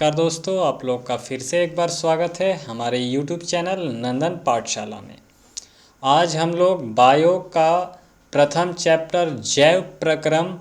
नमस्कार दोस्तों, आप लोग का फिर से एक बार स्वागत है हमारे YouTube चैनल नंदन पाठशाला में। आज हम लोग बायो का प्रथम चैप्टर जैव प्रक्रम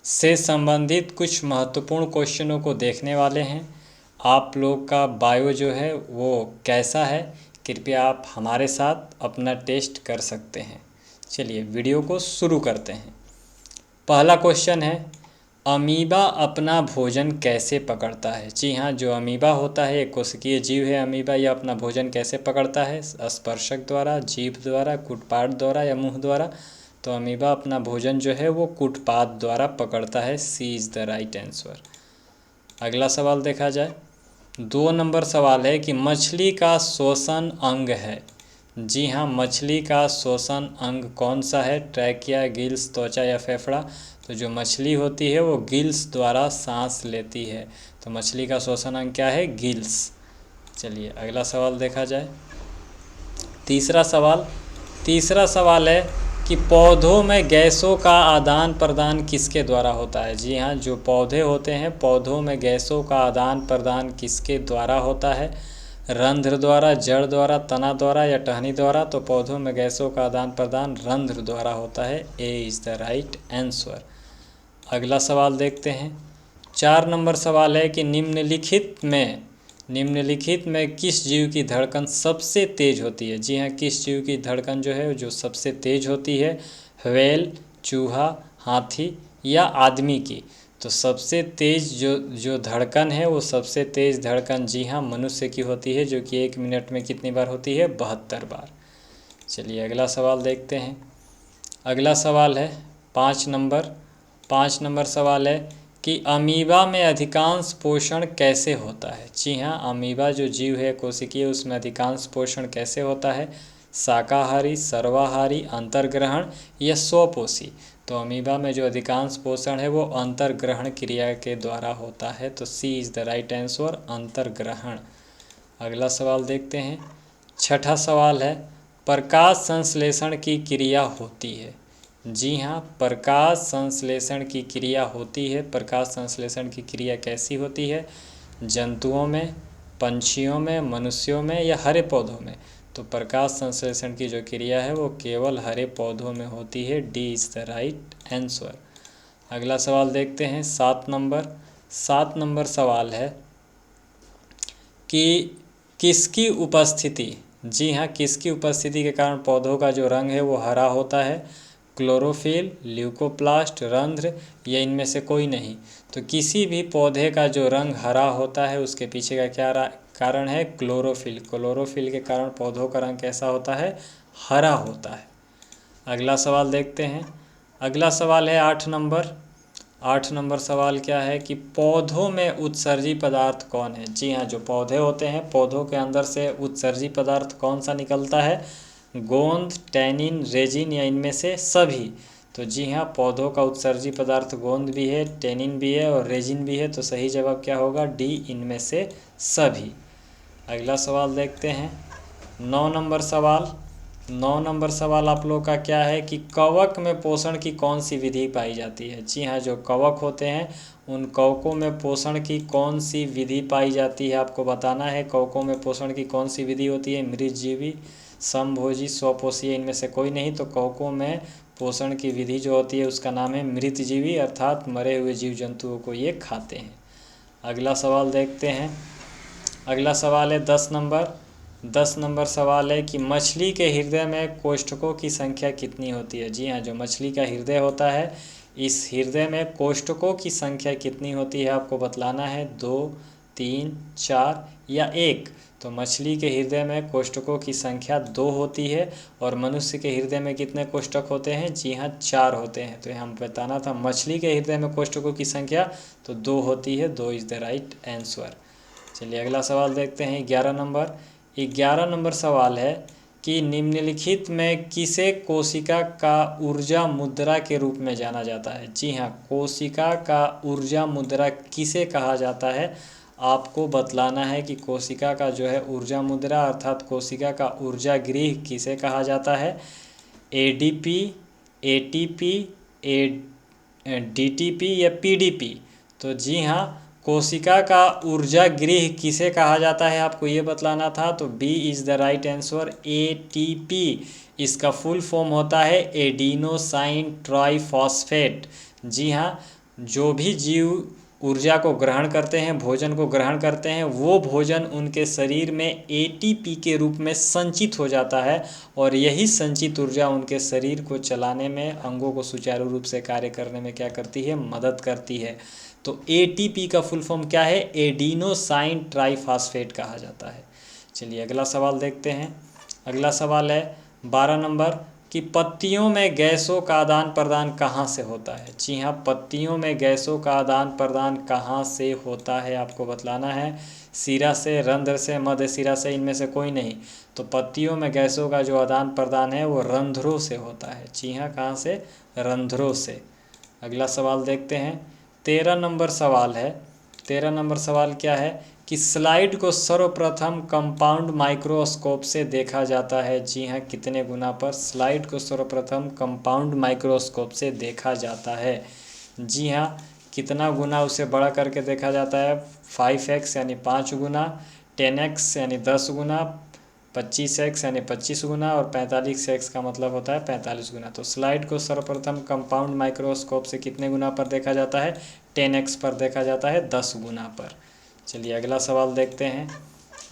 से संबंधित कुछ महत्वपूर्ण क्वेश्चनों को देखने वाले हैं। आप लोग का बायो जो है वो कैसा है, कृपया आप हमारे साथ अपना टेस्ट कर सकते हैं। चलिए वीडियो को शुरू करते हैं। पहला क्वेश्चन है, अमीबा अपना भोजन कैसे पकड़ता है। जी हाँ, जो अमीबा होता है एक कोशिकीय जीव है। अमीबा यह अपना भोजन कैसे पकड़ता है? स्पर्शक द्वारा, जीभ द्वारा, कुटपाट द्वारा या मुंह द्वारा। तो अमीबा अपना भोजन जो है वो कुटपाट द्वारा पकड़ता है। सी इज़ द राइट आंसर। अगला सवाल देखा जाए। 2 नंबर सवाल है कि मछली का श्वसन अंग है। जी हाँ, मछली का श्वसन अंग कौन सा है? ट्रैकिया, गिल्स, त्वचा या फेफड़ा। तो जो मछली होती है वो गिल्स द्वारा सांस लेती है। तो मछली का श्वसन अंग क्या है? गिल्स। चलिए अगला सवाल देखा जाए। तीसरा सवाल है कि पौधों में गैसों का आदान प्रदान किसके द्वारा होता है। जी हाँ, जो पौधे होते हैं पौधों में गैसों का आदान प्रदान किसके द्वारा होता है? रंध्र द्वारा, जड़ द्वारा, तना द्वारा या टहनी द्वारा। तो पौधों में गैसों का आदान प्रदान रंध्र द्वारा होता है। A is the right answer. अगला सवाल देखते हैं। 4 नंबर सवाल है कि निम्नलिखित में किस जीव की धड़कन सबसे तेज होती है। जी हाँ, किस जीव की धड़कन जो है जो सबसे तेज होती है? व्हेल, चूहा, हाथी या आदमी की। तो सबसे तेज जो धड़कन है वो सबसे तेज धड़कन जी हाँ मनुष्य की होती है, जो कि 1 मिनट में कितनी बार होती है? 72 बार। चलिए अगला सवाल देखते हैं। अगला सवाल है 5 नंबर सवाल है कि अमीबा में अधिकांश पोषण कैसे होता है। जी हाँ, अमीबा जो जीव है कोशिकीय उसमें अधिकांश पोषण कैसे होता है? शाकाहारी, सर्वाहारी, अंतर्ग्रहण या स्वपोषी। तो अमीबा में जो अधिकांश पोषण है वो अंतर्ग्रहण क्रिया के द्वारा होता है। तो सी इज़ द राइट आंसर, अंतर्ग्रहण। अगला सवाल देखते हैं। 6ठा सवाल है, प्रकाश संश्लेषण की क्रिया होती है। जी हाँ, प्रकाश संश्लेषण की क्रिया होती है। प्रकाश संश्लेषण की क्रिया कैसी होती है? जंतुओं में, पंछियों में, मनुष्यों में या हरे पौधों में। तो प्रकाश संश्लेषण की जो क्रिया है वो केवल हरे पौधों में होती है। D is the right answer. अगला सवाल देखते हैं। 7 नंबर सवाल है कि किसकी उपस्थिति, जी हाँ, किसकी उपस्थिति के कारण पौधों का जो रंग है वो हरा होता है? क्लोरोफिल, ल्यूकोप्लास्ट, रंध्र या इनमें से कोई नहीं। तो किसी भी पौधे का जो रंग हरा होता है उसके पीछे का क्या कारण है? क्लोरोफिल। क्लोरोफिल के कारण पौधों का रंग कैसा होता है? हरा होता है। अगला सवाल देखते हैं। अगला सवाल है 8 नंबर सवाल क्या है कि पौधों में उत्सर्जी पदार्थ कौन है। जी हाँ, जो पौधे होते हैं पौधों के अंदर से उत्सर्जी पदार्थ कौन सा निकलता है? गोंद, टैनिन, रेजिन या इनमें से सभी। तो जी हाँ, पौधों का उत्सर्जी पदार्थ गोंद भी है, टैनिन भी है और रेजिन भी है। तो सही जवाब क्या होगा? डी, इनमें से सभी। अगला सवाल देखते हैं। 9 नंबर सवाल आप लोग का क्या है कि कवक में पोषण की कौन सी विधि पाई जाती है। जी हाँ, जो कवक होते हैं उन कवकों में पोषण की कौन सी विधि पाई जाती है आपको बताना है। कवकों में पोषण की कौन सी विधि होती है? मृतजीवी, समभोजी, स्वपोषी, इनमें से कोई नहीं। तो कवकों में पोषण की विधि जो होती है उसका नाम है मृतजीवी, अर्थात मरे हुए जीव जंतुओं को ये खाते हैं। अगला सवाल देखते हैं। अगला सवाल है 10 नंबर सवाल है कि मछली के हृदय में कोष्ठकों की संख्या कितनी होती है। जी हाँ, जो मछली का हृदय होता है इस हृदय में कोष्ठकों की संख्या कितनी होती है आपको बतलाना है। 2, 3, 4 या 1। तो मछली के हृदय में कोष्ठकों की संख्या 2 होती है और मनुष्य के हृदय में कितने कोष्ठक होते हैं? जी हाँ, 4 होते हैं। तो हम बताना था मछली के हृदय में कोष्ठकों की संख्या तो 2 होती है। 2 इज़ द राइट आंसर। चलिए अगला सवाल देखते हैं। 11 नंबर सवाल है कि निम्नलिखित में किसे कोशिका का ऊर्जा मुद्रा के रूप में जाना जाता है। जी हाँ, कोशिका का ऊर्जा मुद्रा किसे कहा जाता है आपको बतलाना है कि कोशिका का जो है ऊर्जा मुद्रा अर्थात कोशिका का ऊर्जा गृह किसे कहा जाता है? एडीपी, एटीपी, डीटीपी या पीडीपी। तो जी हाँ, कोशिका का ऊर्जा गृह किसे कहा जाता है, आपको ये बतलाना था। तो B is the right answer, ATP. इसका फुल फॉर्म होता है एडिनोसाइन ट्राइफॉस्फेट। जी हाँ, जो भी जीव ऊर्जा को ग्रहण करते हैं, भोजन को ग्रहण करते हैं, वो भोजन उनके शरीर में एटीपी के रूप में संचित हो जाता है और यही संचित ऊर्जा उनके शरीर को चलाने में, अंगों को सुचारू रूप से कार्य करने में क्या करती है, मदद करती है। तो एटीपी का फुल फॉर्म क्या है, एडिनोसाइन ट्राइफॉस्फेट कहा जाता है। चलिए अगला सवाल देखते हैं। अगला सवाल है 12 नंबर कि पत्तियों में गैसों का आदान प्रदान कहाँ से होता है। जी हाँ, पत्तियों में गैसों का आदान प्रदान कहाँ से होता है, आपको बतलाना है। सिरा से, रंध्र से, मध्य सिरा से, इनमें से कोई नहीं। तो पत्तियों में गैसों का जो आदान प्रदान है वो रंध्रों से होता है। जी हाँ, कहाँ से, रंध्रों से। अगला सवाल देखते हैं। 13 नंबर सवाल है। 13 नंबर सवाल क्या है कि स्लाइड को सर्वप्रथम कंपाउंड माइक्रोस्कोप से देखा जाता है। जी हाँ, कितने गुना पर स्लाइड को सर्वप्रथम कंपाउंड माइक्रोस्कोप से देखा जाता है। जी हाँ, कितना गुना उसे बड़ा करके देखा जाता है, 5x यानी 5 गुना, 10x यानी 10 गुना, 25x यानी 25 गुना और 45x का मतलब होता है 45 गुना। तो स्लाइड को सर्वप्रथम कंपाउंड माइक्रोस्कोप से कितने गुना पर देखा जाता है, 10x पर देखा जाता है, 10 गुना पर। चलिए अगला सवाल देखते हैं।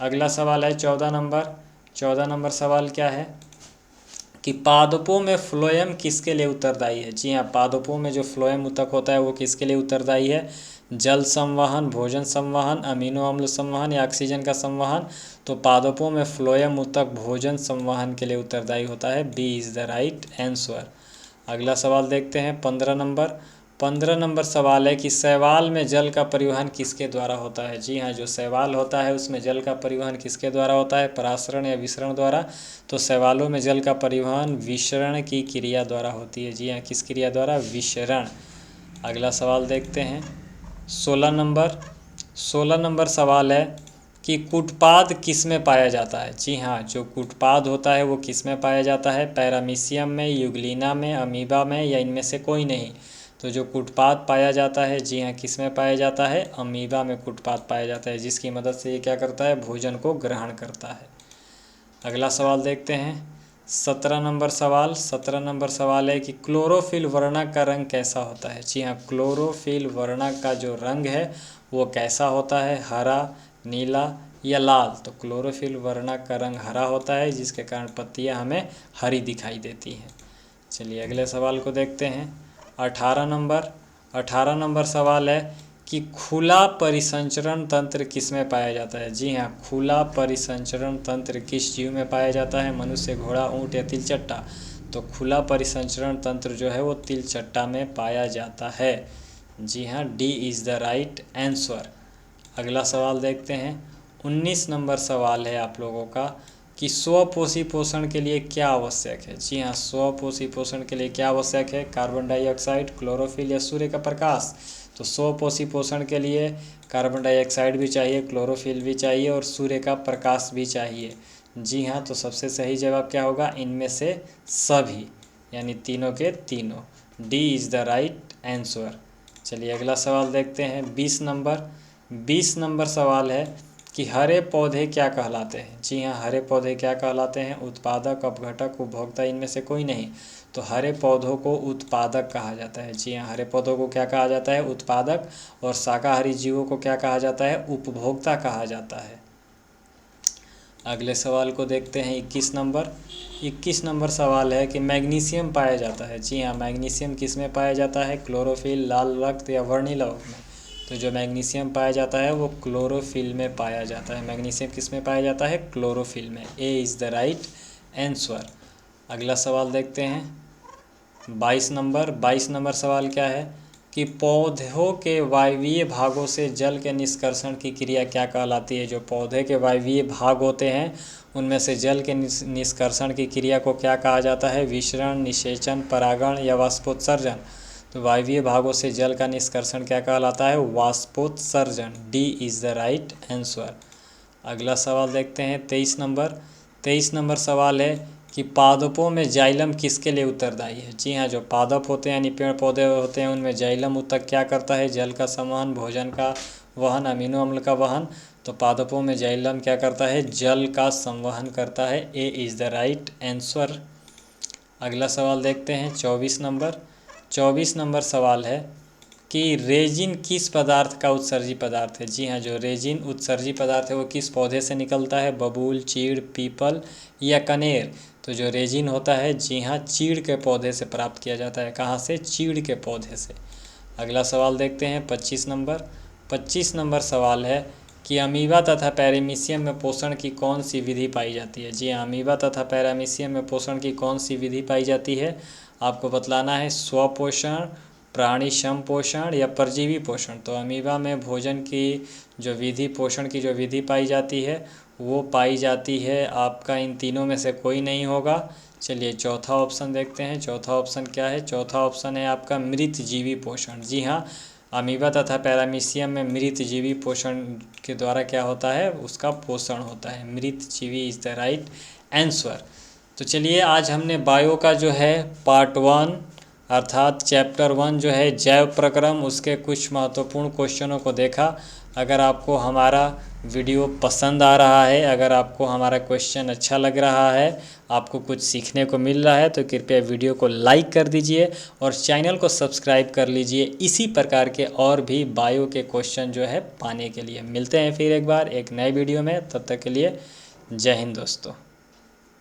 अगला सवाल है 14 नंबर। 14 नंबर सवाल क्या है कि पादपों में फ्लोएम किसके लिए उत्तरदायी है। जी हाँ, पादपों में जो फ्लोएम ऊतक होता है वो किसके लिए उत्तरदायी है, जल संवहन, भोजन संवहन, अमीनो अम्ल संवहन या ऑक्सीजन का संवहन। तो पादपों में फ्लोएम ऊतक भोजन संवहन के लिए उत्तरदायी होता है, B is the right answer. अगला सवाल देखते हैं 15 नंबर। 15 नंबर सवाल है कि शैवाल में जल का परिवहन किसके द्वारा होता है। जी हाँ, जो शैवाल होता है उसमें जल का परिवहन किसके द्वारा होता है, परासरण या विसरण द्वारा। तो शैवालों में जल का परिवहन विसरण की क्रिया द्वारा होती है। जी हाँ, किस क्रिया द्वारा, विसरण। अगला सवाल देखते हैं 16 नंबर। 16 नंबर सवाल है कि कुटपाद किस में पाया जाता है। जी हाँ, जो कुटपाद होता है वो किस में पाया जाता है, पैरामीशियम में, यूग्लिना में, अमीबा में या इनमें से कोई नहीं। तो जो कुटपाद पाया जाता है, जी हाँ, किस में पाया जाता है, अमीबा में कुटपाद पाया जाता है, जिसकी मदद से ये क्या करता है, भोजन को ग्रहण करता है। अगला सवाल देखते हैं 17 नंबर सवाल। 17 नंबर सवाल है कि क्लोरोफिल वर्णक का रंग कैसा होता है। जी हाँ, क्लोरोफिल वर्णक का जो रंग है वो कैसा होता है, हरा, नीला या लाल। तो क्लोरोफिल वर्णक का रंग हरा होता है, जिसके कारण पत्तियां हमें हरी दिखाई देती हैं। चलिए अगले सवाल को देखते हैं 18 नंबर। 18 नंबर सवाल है कि खुला परिसंचरण तंत्र किस में पाया जाता है। जी हाँ, खुला परिसंचरण तंत्र किस जीव में पाया जाता है, मनुष्य, घोड़ा, ऊँट या तिलचट्टा। तो खुला परिसंचरण तंत्र जो है वो तिलचट्टा में पाया जाता है। जी हाँ, D is the right answer. अगला सवाल देखते हैं 19 नंबर सवाल है आप लोगों का कि स्वपोषी पोषण के लिए क्या आवश्यक है। जी हाँ, स्वपोषी पोषण के लिए क्या आवश्यक है, कार्बन डाइऑक्साइड, क्लोरोफिल या सूर्य का प्रकाश। तो स्वपोषी पोषण के लिए कार्बन डाइऑक्साइड भी चाहिए, क्लोरोफिल भी चाहिए और सूर्य का प्रकाश भी चाहिए। जी हाँ, तो सबसे सही जवाब क्या होगा, इनमें से सभी, यानी तीनों के तीनों। D is the right answer. चलिए अगला सवाल देखते हैं 20 नंबर। 20 नंबर सवाल है कि हरे पौधे क्या कहलाते हैं। जी हाँ, हरे पौधे क्या कहलाते हैं, उत्पादक, अपघटक, उपभोक्ता, इनमें से कोई नहीं। तो हरे पौधों को उत्पादक कहा जाता है। जी हाँ, हरे पौधों को क्या कहा जाता है, उत्पादक। और शाकाहारी जीवों को क्या कहा जाता है, उपभोक्ता कहा जाता है। अगले सवाल को देखते हैं 21 नंबर। 21 नंबर सवाल है कि मैग्नीशियम पाया जाता है। जी हाँ, मैग्नीशियम किस में पाया जाता है, क्लोरोफिल, लाल रक्त या वर्णिलौह में। तो जो मैग्नीशियम पाया जाता है वो क्लोरोफिल में पाया जाता है। मैग्नीशियम किस में पाया जाता है, क्लोरोफिल में। A is the right answer. अगला सवाल देखते हैं 22 नंबर। 22 नंबर सवाल क्या है कि पौधों के वायवीय भागों से जल के निष्कर्षण की क्रिया क्या कहलाती है। जो पौधे के वायवीय भाग होते हैं उनमें से जल के निष्कर्षण की क्रिया को क्या कहा जाता है, विसरण, निषेचन, परागण या वाष्पोत्सर्जन। तो वायवीय भागों से जल का निष्कर्षण क्या कहलाता है, वाष्पोत्सर्जन। D is the right answer. अगला सवाल देखते हैं 23 नंबर। 23 नंबर सवाल है कि पादपों में जाइलम किसके लिए उत्तरदायी है। जी हाँ, जो पादप होते हैं यानी पेड़ पौधे होते हैं उनमें जाइलम ऊतक क्या करता है, जल का संवहन, भोजन का वहन, अमीनो अम्ल का वहन। तो पादपों में जाइलम क्या करता है, जल का संवहन करता है। A is the right answer. अगला सवाल देखते हैं 24 नंबर। 24 नंबर सवाल है कि रेजिन किस पदार्थ का उत्सर्जी पदार्थ है। जी हाँ, जो रेजिन उत्सर्जी पदार्थ है वो किस पौधे से निकलता है, बबूल, चीड़, पीपल या कनेर। तो जो रेजिन होता है, जी हाँ, चीड़ के पौधे से प्राप्त किया जाता है। कहाँ से, चीड़ के पौधे से। अगला सवाल देखते हैं 25 नंबर। 25 नंबर सवाल है कि अमीबा तथा पैरामीशियम में पोषण की कौन सी विधि पाई जाती है। जी हाँ, अमीबा तथा पैरामीशियम में पोषण की कौन सी विधि पाई जाती है। आपको बतलाना है स्वपोषण, प्राणी संपोषण या परजीवी पोषण। तो अमीबा में भोजन की जो विधि, पोषण की जो विधि पाई जाती है वो पाई जाती है, आपका इन तीनों में से कोई नहीं होगा। चलिए चौथा ऑप्शन देखते हैं। चौथा ऑप्शन क्या है, चौथा ऑप्शन है आपका मृत जीवी पोषण। जी हाँ, अमीबा तथा पैरामीशियम में मृत जीवी पोषण के द्वारा क्या होता है, उसका पोषण होता है। मृत जीवी इज़ द राइट आंसर। तो चलिए आज हमने बायो का जो है पार्ट 1 अर्थात चैप्टर 1 जो है जैव प्रक्रम, उसके कुछ महत्वपूर्ण क्वेश्चनों को देखा। अगर आपको हमारा वीडियो पसंद आ रहा है, अगर आपको हमारा क्वेश्चन अच्छा लग रहा है, आपको कुछ सीखने को मिल रहा है, तो कृपया वीडियो को लाइक कर दीजिए और चैनल को सब्सक्राइब कर लीजिए इसी प्रकार के और भी बायो के क्वेश्चन जो है पाने के लिए। मिलते हैं फिर एक बार एक नए वीडियो में, तब तक के लिए जय हिंद दोस्तों।